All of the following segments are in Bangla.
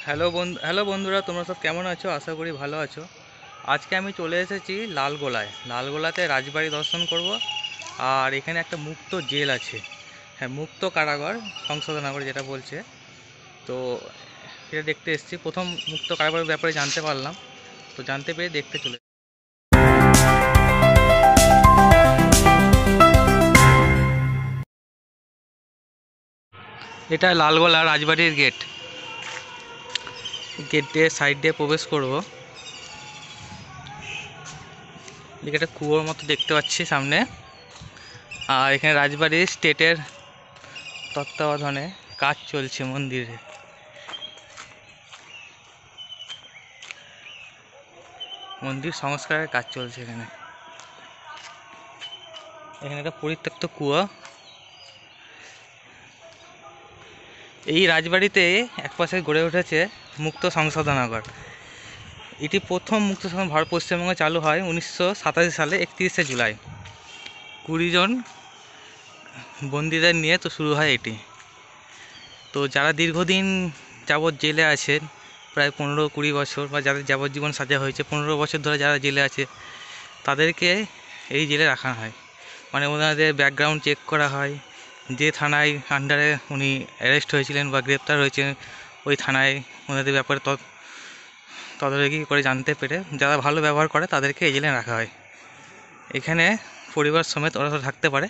হ্যালো বন্ধুরা, তোমরা সব কেমন আছো? আশা করি ভালো আছো। আজকে আমি চলে এসেছি লালগোলাতে রাজবাড়ি দর্শন করব। আর এখানে একটা মুক্ত জেল আছে, হ্যাঁ মুক্ত কারাগার, সংশোধনাগার যেটা বলছে। তো এটা দেখতে এসেছি, প্রথম মুক্ত কারাগারের ব্যাপারে জানতে পারলাম, তো জানতে পেরে দেখতে চলে। এটা লালগোলা রাজবাড়ির গেট দিয়ে সাইড দিয়ে প্রবেশ করব। এদিকে একটা কুয়োর মতো দেখতে পাচ্ছি সামনে। আর এখানে রাজবাড়ির স্টেটের তত্ত্বাবধানে কাজ চলছে মন্দিরে। মন্দির সংস্কারের কাজ চলছে এখানে। এখানে একটা পরিত্যক্ত কুয়া। এই রাজবাড়িতে একপাশে গড়ে উঠেছে মুক্ত সংশোধনাগার। এটি প্রথম মুক্ত সংশোধন ভারত পশ্চিমবঙ্গে চালু হয় 1987 সালে 31শে জুলাই। 20 জন বন্দীদের নিয়ে তো শুরু হয় এটি। তো যারা দীর্ঘদিন যাবৎ জেলে আছেন, প্রায় 15-20 বছর, বা যাদের যাবজ্জীবন সাজা হয়েছে 15 বছর ধরে যারা জেলে আছে, তাদেরকে এই জেলে রাখা হয়। মানে ওনাদের ব্যাকগ্রাউন্ড চেক করা হয়। যে থানায় আন্ডারে উনি অ্যারেস্ট হয়েছিলেন বা গ্রেপ্তার হয়েছিলেন, ওই থানায় ওনাদের ব্যাপারে তদারকি করে জানতে পেরে যারা ভালো ব্যবহার করে তাদেরকে এই জেলে রাখা হয়। এখানে পরিবার সমেত ওরা থাকতে পারে।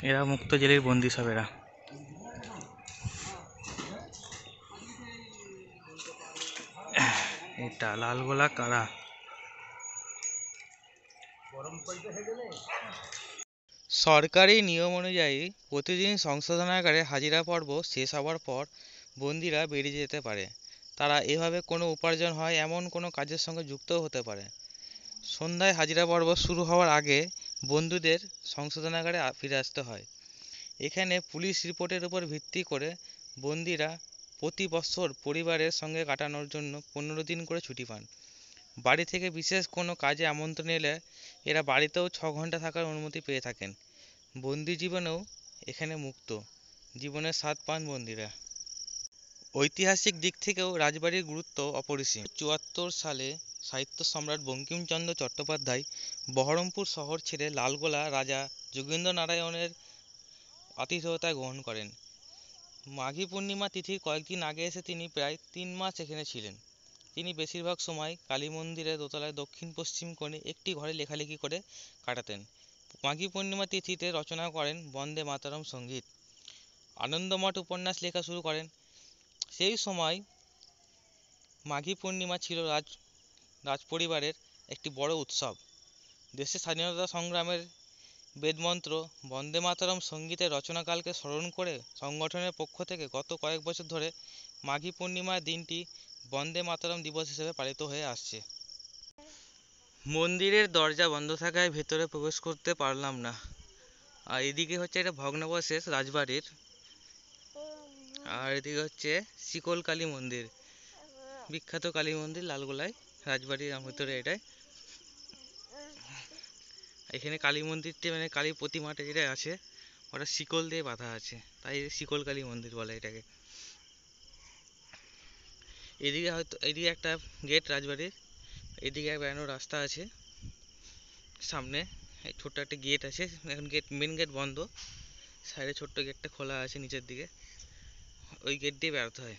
এরা মুক্ত জেলের বন্দি সব এরা। এটা লালগোলা কারা। সরকারি নিয়ম অনুযায়ী প্রতিদিন সংশোধনাগারে হাজিরা পর্ব শেষ হওয়ার পর বন্দিরা বেরিয়ে যেতে পারে। তারা এভাবে কোনো উপার্জন হয় এমন কোনো কাজের সঙ্গে যুক্তও হতে পারে। সন্ধ্যায় হাজিরা পর্ব শুরু হওয়ার আগে বন্দীদের সংশোধনাগারে ফিরে আসতে হয়। এখানে পুলিশ রিপোর্টের উপর ভিত্তি করে বন্দীরা প্রতি বছর পরিবারের সঙ্গে কাটানোর জন্য 15 দিন করে ছুটি পান। বাড়ি থেকে বিশেষ কোনো কাজে আমন্ত্রণ এলে এরা বাড়িতেও 6 ঘন্টা থাকার অনুমতি পেয়ে থাকেন। বন্দি জীবনেও এখানে মুক্ত জীবনের স্বাদ পান বন্দীরা। ঐতিহাসিক দিক থেকেও রাজবাড়ির গুরুত্ব অপরিসীম। 1974 সালে সাহিত্য সম্রাট বঙ্কিমচন্দ্র চট্টোপাধ্যায় বহরমপুর শহর ছেড়ে লালগোলা রাজা যোগেন্দ্র নারায়ণের আতিথেয়তা গ্রহণ করেন। মাঘী পূর্ণিমা তিথির কয়েকদিন আগে এসে তিনি প্রায় 3 মাস এখানে ছিলেন। তিনি বেশিরভাগ সময় কালী মন্দিরের দোতলায় দক্ষিণ পশ্চিম কোণে একটি ঘরে লেখালেখি করে কাটাতেন। মাঘী পূর্ণিমা তিথিতে রচনা করেন বন্দে মাতরম সঙ্গীত। আনন্দমঠ উপন্যাস লেখা শুরু করেন। সেই সময় মাঘী পূর্ণিমা ছিল রাজপরিবারের একটি বড় উৎসব। দেশের স্বাধীনতা সংগ্রামের বেদমন্ত্র বন্দে মাতরম সঙ্গীতের রচনাকালকে স্মরণ করে সংগঠনের পক্ষ থেকে গত কয়েক বছর ধরে মাঘী পূর্ণিমার দিনটি বন্দে মাতরম দিবস হিসেবে পালিত হয়ে আসছে। মন্দিরের দরজা বন্ধ থাকায় ভেতরে প্রবেশ করতে পারলাম না। আর এদিকে হচ্ছে এটা ভগ্নাবশেষ রাজবাড়ির। আর এদিকে হচ্ছে শিকল কালী মন্দির, বিখ্যাত কালী মন্দির লালগোলায় রাজবাড়ির ভেতরে এটাই। এখানে কালী মন্দিরটি মানে কালী প্রতিমাটা যেটা আছে ওটা শিকল দিয়ে বাঁধা আছে, তাই শিকল কালী মন্দির বলে এটাকে। এদিকে হয়তো এদিকে একটা গেট রাজবাড়ির, এদিকে বেড়ানোর রাস্তা আছে সামনে। ছোট্ট একটা গেট আছে, এখন মেন গেট বন্ধ, সাইডে ছোট্ট গেটটা খোলা আছে নিচের দিকে, ওই গেট দিয়ে বেরোতে হয়।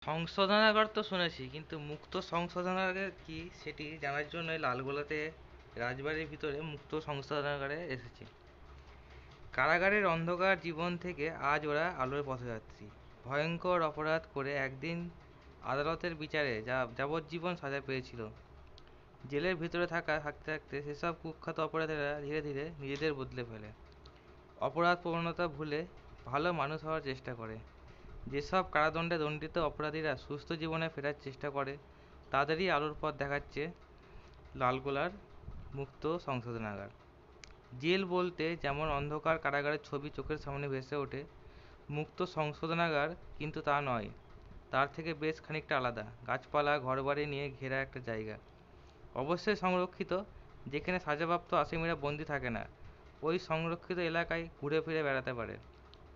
সংশোধনাগার তো শুনেছি, কিন্তু মুক্ত সংশোধনাগার কি সেটি জানার জন্য লালগোলাতে রাজবাড়ির ভিতরে মুক্ত সংশোধনাগারে এসেছি। কারাগারের অন্ধকার জীবন থেকে আজ ওরা আলোর পথযাত্রী। ভয়ঙ্কর অপরাধ করে একদিন আদালতের বিচারে যাবজ্জীবন সাজা পেয়েছিল। জেলের ভিতরে থাকতে থাকতে সেসব কুখ্যাত অপরাধীরা ধীরে ধীরে নিজেদের বদলে ফেলে। অপরাধ প্রবণতা ভুলে ভালো মানুষ হওয়ার চেষ্টা করে। যেসব কারাদণ্ডে দণ্ডিত অপরাধীরা সুস্থ জীবনে ফেরার চেষ্টা করে তাদেরই আলোর পথ দেখাচ্ছে লালগোলার মুক্ত সংশোধনাগার। জেল বলতে যেমন অন্ধকার কারাগারের ছবি চোখের সামনে ভেসে ওঠে, মুক্ত সংশোধনাগার কিন্তু তা নয়। তার থেকে বেশ খানিকটা আলাদা। গাছপালা ঘরবাড়ি নিয়ে ঘেরা একটা জায়গা, অবশ্যই সংরক্ষিত, যেখানে সাজাপ্রাপ্ত আসামিরা বন্দি থাকে না। ওই সংরক্ষিত এলাকায় ঘুরে ফিরে বেড়াতে পারে।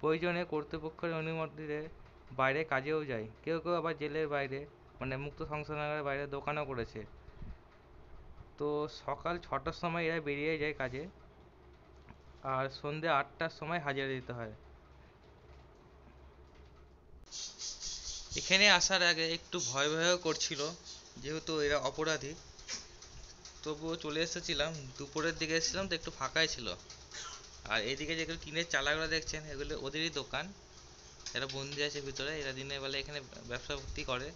প্রয়োজনে কর্তৃপক্ষের অনুমতিতে বাইরে কাজেও যায়। কেউ কেউ আবার জেলের বাইরে মানে মুক্ত সংশোধনাগারের বাইরে দোকানও করেছে। তো সকাল 6টার সময় এরা বেরিয়ে যায় কাজে, আর সন্ধ্যে 8টার সময় হাজিরা দিতে হয়। এখানে আসার আগে একটু ভয় ভয়ও করছিল, যেহেতু এরা অপরাধী। তবুও চলে এসেছিলাম, দুপুরের দিকে এসেছিলাম তো একটু ফাঁকাই ছিল। আর এদিকে যেগুলো টিনের চালাগুলো দেখছেন, এগুলো ওদেরই দোকান। এরা বন্দি আছে ভিতরে, এরা দিনের বেলা এখানে ব্যবসা করে।